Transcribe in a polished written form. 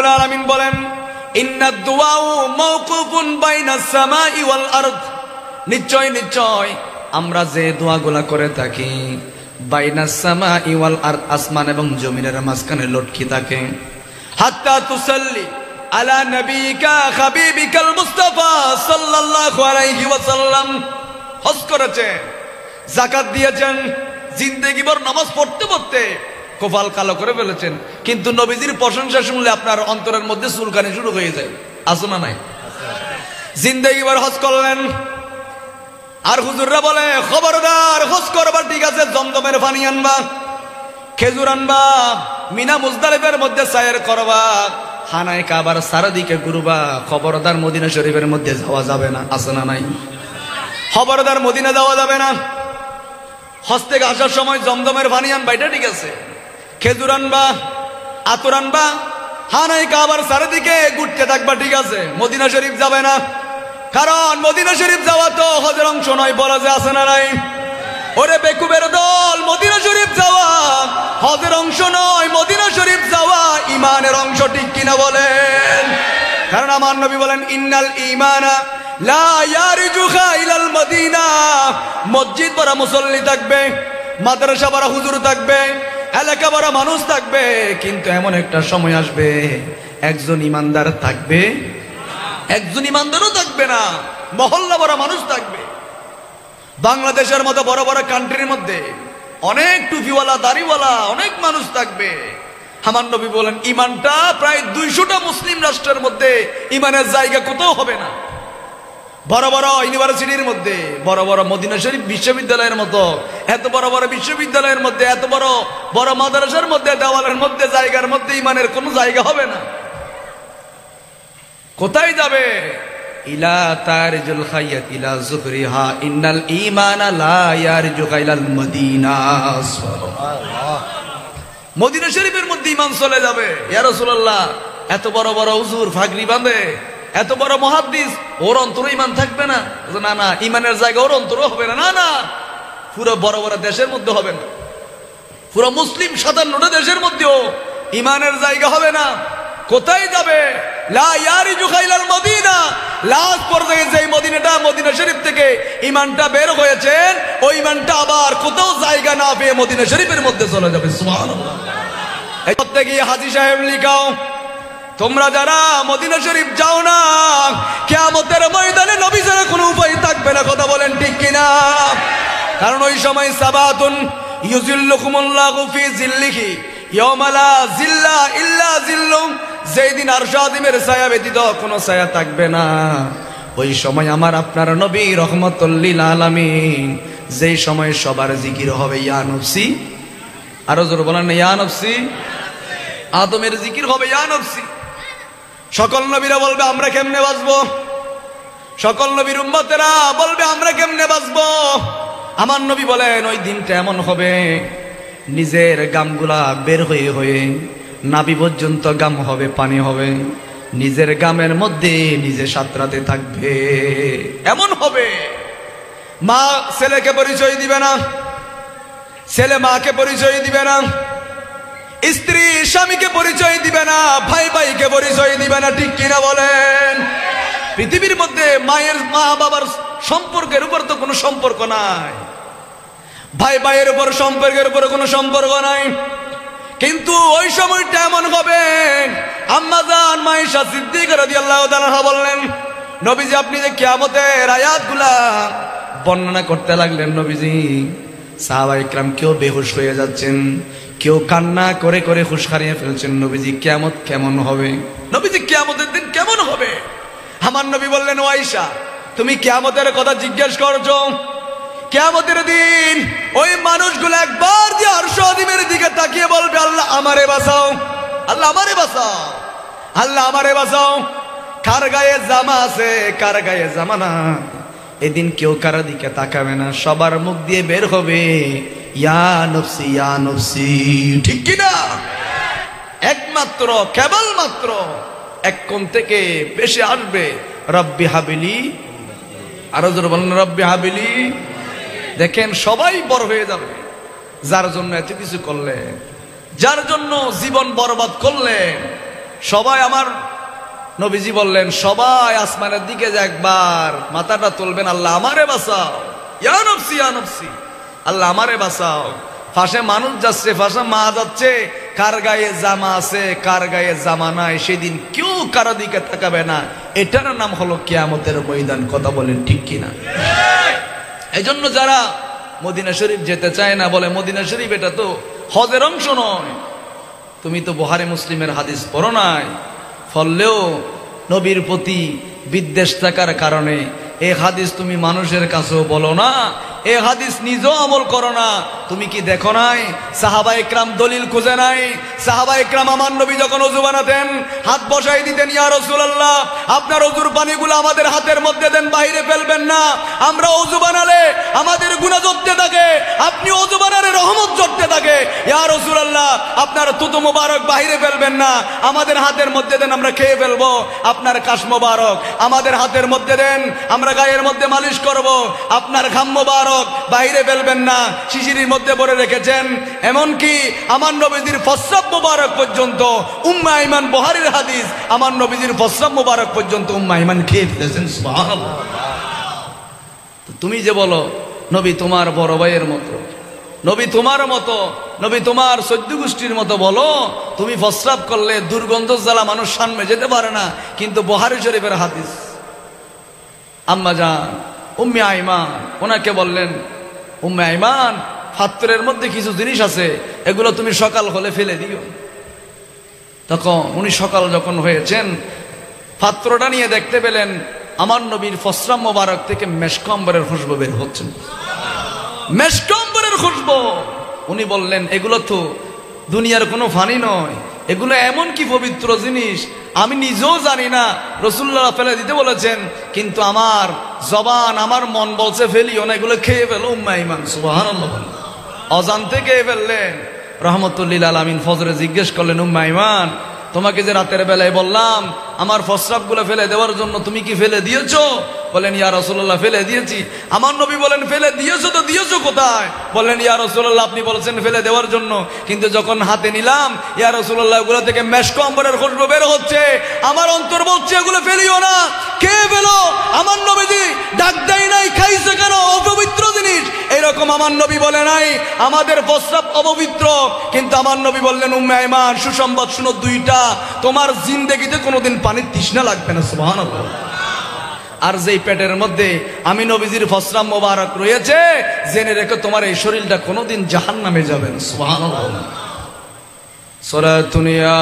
রব্বুল আলামিন বলেন ইন্নাদ দুআউ মাওকুফুন বাইনাস সামাই ওয়াল আরদ, নিশ্চয় নিশ্চয় আমরা যে দোয়াগুলা করে থাকি বাইনাস সামাই ওয়াল আরদ, আসমান এবং জমিনের মাঝখানে লটকি থাকে। হাত্তা তুসাল্লি আলা নবিকা হাবিবিকাল মুস্তাফা সাল্লাল্লাহু আলাইহি ওয়াসাল্লাম। হজ করেছেন, যাকাত দিয়েছেন, জিন্দেগি ভর নামাজ পড়তে পড়তে কপাল কালো করে ফেলেছেন, কিন্তু নবীজির প্রশংসা শুনলে আপনার অন্তরের মধ্যে চুলকানি শুরু হয়ে যায়, আছে না নাই? জিন্দেগি ভর হজ করলেন, আর হুজুররা বলে খবরদার হজ করবা ঠিক আছে, জমজমের পানি আনবা, খেজুর আনবা, মিনা মুজদালিফের মধ্যে সায়ের করবা, খানায় কাবার চারিদিকে ঘুরবা, খবরদার মদিনা শরীফের মধ্যে যাওয়া যাবে না, আছে না নাই? খবরদার মদিনা যাওয়া যাবে না। হজ থেকে আসার সময় জমজমের পানি আনবা, এটা ঠিক আছে, খেজুর আনবা, আতর আনবা, খানায় কাবার চারিদিকে ঘুরতে থাকবা, ঠিক আছে, মদিনা শরীফ যাবে না, কারণ মদিনা শরীফ যাওয়া তো হজের অংশ নয়, বলা যে আছে না নাই? ওরে বেকুবের দল, মদিনা শরীফ যাওয়া হজের অংশ নয়, মদিনা শরীফ যাওয়া ইমানের অংশ, ঠিক কিনা বলেন? কারণ আমার নবী বলেন ইন্নাল ঈমানা লা ইয়ারজুহা ইলাল মদিনা, মসজিদ ভরা মুসল্লি থাকবে, মাদ্রাসা ভরা হুজুর থাকবে, এলাকা ভরা মানুষ থাকবে, কিন্তু এমন একটা সময় আসবে একজন ইমানদার থাকবে, একজন ইমানদারও থাকবে না, মহল্লা ভরা মানুষ থাকবে। বাংলাদেশের মতো বড় বড় কান্ট্রির মধ্যে অনেক টুপিওয়ালা দাড়িওয়ালা অনেক মানুষ থাকবে। আমার নবী বলেন ইমানটা প্রায় 200টা মুসলিম রাষ্ট্রের মধ্যে ইমানের জায়গা কোথাও হবে না। বড় বড় ইউনিভার্সিটির মধ্যে, বড় বড় মদিনা শরীফ বিশ্ববিদ্যালয়ের মতো এত বড় বড় বিশ্ববিদ্যালয়ের মধ্যে, এত বড় বড় মাদ্রাসার মধ্যে, দেওয়ালের মধ্যে, জায়গার মধ্যে ইমানের কোনো জায়গা হবে না। কোথায় যাবে? ইলা তারজুল খায়াত ইলা যুহরিহা ইন্নাল ঈমানা লা ইয়ারজু ইলাল মদিনা। সুবহানাল্লাহ। মদিনা শরীফের মধ্যে ঈমান চলে যাবে। ইয়া রাসূলুল্লাহ, এত বড় বড় হুজুর ফাগরি বাঁধে, এত বড় মুহাদ্দিস, ওর অন্তরে ঈমান থাকবে না? না না, ঈমানের জায়গা ওর অন্তরে হবে না। না না, পুরো বড় বড় দেশের মধ্যে হবে না, পুরো মুসলিম 57টা দেশের মধ্যেও ঈমানের জায়গা হবে না। কোথায় যাবে? লা ইয়ারজু ইলাল মদিনা। লাস্ট পর্যায়ে যে মদিনাটা, মদিনা শরীফ থেকে ঈমানটা বের হয়েছেন, ওই ঈমানটা আবার কোথাও জায়গা না পেয়ে মদিনা শরীফের মধ্যে চলে যাবে। সুবহানাল্লাহ। এই করতে গিয়ে হাজী সাহেব লিখাও, তোমরা যারা মদিনা শরীফ যাও না, কিয়ামতের ময়দানে নবী ছাড়া কোনো উপায় থাকবে না। কথা বলেন ঠিক কিনা? কারণ ওই সময় সাবাতুন ইউজিল্লুকুমুল্লাহু ফি জিল্লিহি ইয়াওমা লা জিল্লা ইল্লা জিল্লু, যেই দিন আরশ আযীমের ছায়া ব্যতীত কোনো ছায়া থাকবে না। ওই সময় আমার আপনার নবী রহমাতুল লিল আলামিন, যেই সময় সবার জিকির হবে ইয়া নফসি, আরো জোরে বলেন ইয়া নফসি। আদমের জিকির হবে ইয়া নফসি। সকল নবীরা বলবে আমরা কেমনে বাঁচবো, সকল নবীর উম্মতেরা বলবে আমরা কেমনে বাঁচবো। আমার নবী বলেন ওই দিনটা এমন হবে, নিজের গামগুলা বের হয়ে হয়ে নাভি পর্যন্ত গাম হবে, পানি হবে, নিজের গামের মধ্যে নিজে সাঁতরাতে থাকবে। এমন হবে মা ছেলেকে পরিচয় দিবে না, ছেলে মাকে পরিচয় দিবে না, স্ত্রী স্বামীকে পরিচয় দিবে না, ভাই ভাইকে পরিচয় দিবে না। ঠিক কিনা বলেন? পৃথিবীর মধ্যে মায়ের মা বাবার সম্পর্কের উপর তো কোনো সম্পর্ক নাই, ভাই ভাইয়ের উপর সম্পর্কের উপর কোনো সম্পর্ক নাই। কিন্তু ওই সময়টা এমন হবে, আম্মা জান মায়েশা সিদ্দিকা রাদিয়াল্লাহু তাআলা বললেন, নবীজি আপনি যে কিয়ামতের আয়াতগুলা বর্ণনা করতে লাগলেন, নবীজি সাহাবায়ে কিরাম কেউ বেহুশ হয়ে যাচ্ছেন, কেউ কান্না করে করে হুঁশ হারিয়ে ফেলছেন। নবীজি কিয়ামত কেমন হবে, নবীজি কিয়ামতের দিন কেমন হবে? আমার নবী বললেন, ও আয়েশা তুমি কিয়ামতের কথা জিজ্ঞেস করছো, কিয়ামতের দিন ওই মানুষগুলো একবার যে আরশ আযীমের দিকে তাকিয়ে বলবে আল্লাহ আমারে বাঁচাও, আল্লাহ আমারে বাঁচাও, আল্লাহ আমারে বাঁচাও। কার গায়ে জামা আছে, কার গায়ে জামা না, এদিন কেউ কার দিকে তাকাবে না, সবার মুখ দিয়ে বের হবে ইয়া নফসি ইয়া নফসি। ঠিক কিনা? একমাত্র কেবলমাত্র এক কোণ থেকে বেশি আসবে রব্বি হাবিলি, আরো জোরে বলেন রব্বি হাবিলি। দেখেন সবাই বড় হয়ে যাবে, যার জন্য এত কিছু করলেন, যার জন্য জীবন বরবাদ করলেন, সবাই আমার নবীজি বললেন সবাই আসমানের দিকে যে একবার মাথাটা তুলবেন, আল্লাহ আমারে বাঁচাও, ইয়া নফসি ইয়া নফসি, আল্লাহ আমারে বাঁচাও। পাশে মানুষ যাচ্ছে, পাশে মা যাচ্ছে, কার গায়ে জামা আছে কার গায়ে জামা নাই, সেদিন কেউ কারো দিকে তাকাবে না। এটার নাম হলো কিয়ামতের ময়দান। কথা বলেন ঠিক কিনা? এই জন্য যারা মদিনা শরীফ যেতে চায় না, বলে মদিনা শরীফ এটা তো হজের অংশ নয়। তুমি তো বুখারী মুসলিমের হাদিস পড়ো নাই, ফললেও নবীর প্রতি বিদ্বেষ থাকার কারণে এই হাদিস তুমি মানুষের কাছেও বলো না, এই হাদিস নিজেও আমল করো না। তুমি কি দেখো নাই সাহাবা ইকরাম দলিল খুঁজে নাই? সাহাবা ইকরাম আমার নবী যখন ওযু বানাতেন হাত বসাই দিতেন, ইয়া রাসূলুল্লাহ আপনার ওযুর পানিগুলো আমাদের হাতের মধ্যে দেন, বাইরে ফেলবেন না। আমরা ওযু বানালে আমাদের গুনাহ ঝরতে থাকে, আপনি ওযু বানালে রহমত ঝরতে থাকে। ইয়া রাসূলুল্লাহ আপনার থুতু মোবারক বাইরে ফেলবেন না, আমাদের হাতের মধ্যে দেন, আমরা খেয়ে ফেলবো। আপনার কাশ মোবারক আমাদের হাতের মধ্যে দেন, আমরা গায়ের মধ্যে মালিশ করব। আপনার ঘাম মোবারক বাইরে ফেলবেন না, শিশিরির মধ্যে ভরে রেখেছেন। এমনকি আমার নবীজির প্রস্রাব মোবারক পর্যন্ত, উম্মে আইমান বুখারীর হাদিস, আমার নবীজির প্রস্রাব মোবারক পর্যন্ত উম্মে আইমান খেয়ে ফেলেছেন। সুবহানাল্লাহ। তুমি যে বলো নবী তোমার বড় ভাইয়ের মতো, নবী তোমার মতো, নবী তোমার সদ্য গোষ্ঠীর মতো, বলো তুমি প্রস্রাব করলে দুর্গন্ধ জ্বালা মানুষ সামনে যেতে পারে না। কিন্তু বুখারী শরীফের হাদিস, আম্মা জান উম্মে আইমান ওনাকে বললেন, উম্মে আইমান পাত্রের মধ্যে কিছু জিনিস আছে, এগুলো তুমি সকাল হলে ফেলে দিও। তখন উনি সকাল যখন হয়েছেন পাত্রটা নিয়ে দেখতে পেলেন আমার নবীর প্রস্রাব মোবারক থেকে মেশকম্বরের খুশবু বের হচ্ছে, মেশকম্বরের খুশবু। উনি বললেন এগুলো তো দুনিয়ার কোনো ফানি নয়, এগুলো এমন কি পবিত্র জিনিস আমি নিজেও জানি না। রাসূলুল্লাহ ফেলে দিতে বলেছেন, কিন্তু আমার জবান আমার মন বলছে ফেলিও না, এগুলো খেয়ে ফেলো। উম্মে আইমান সুবহানাল্লাহ অজান্তে খেয়ে ফেললেন। রাহমাতুল লিল আলামিন ফজরে জিজ্ঞেস করলেন, উম্মে আইমান তোমাকে যে রাতের বেলায় বললাম আমার প্রস্রাবগুলো ফেলে দেওয়ার জন্য, তুমি কি ফেলে দিয়েছো? বলেন ইয়া রাসূলুল্লাহ ফেলে দিয়েছি। আমার নবী বলেন ফেলে দিয়েছো তো দিয়েছো কোথায়? বলেন ইয়া রাসূলুল্লাহ আপনি বলেছেন ফেলে দেওয়ার জন্য, কিন্তু যখন হাতে নিলাম ইয়া রাসূলুল্লাহ এগুলো থেকে মেশকম্বরের খুশবু বের হচ্ছে, আমার অন্তর বলছে এগুলো ফেলিও না, কে ফেলো। আমার নবীজি ডাক দেয় নাই খাইছে কেন, অপবিত্র জিনিস এরকম আমার নবী বলে নাই। আমাদের প্রস্রাব অপবিত্র, কিন্তু আমার নবী বললেন উম্মে আইমান সুসংবাদ শুনো দুইটা, তোমার জিন্দেগিতে কোনোদিন পানির তৃষ্ণা লাগবে না। সুবহানাল্লাহ। আর যেই পেটের মধ্যে আমি নবীজির প্রস্রাব মোবারক রয়েছে, জেনে রেখো তোমার এই শরীরটা কোনোদিন জাহান্নামে যাবে না। সুবহানাল্লাহ। সূরা দুনিয়া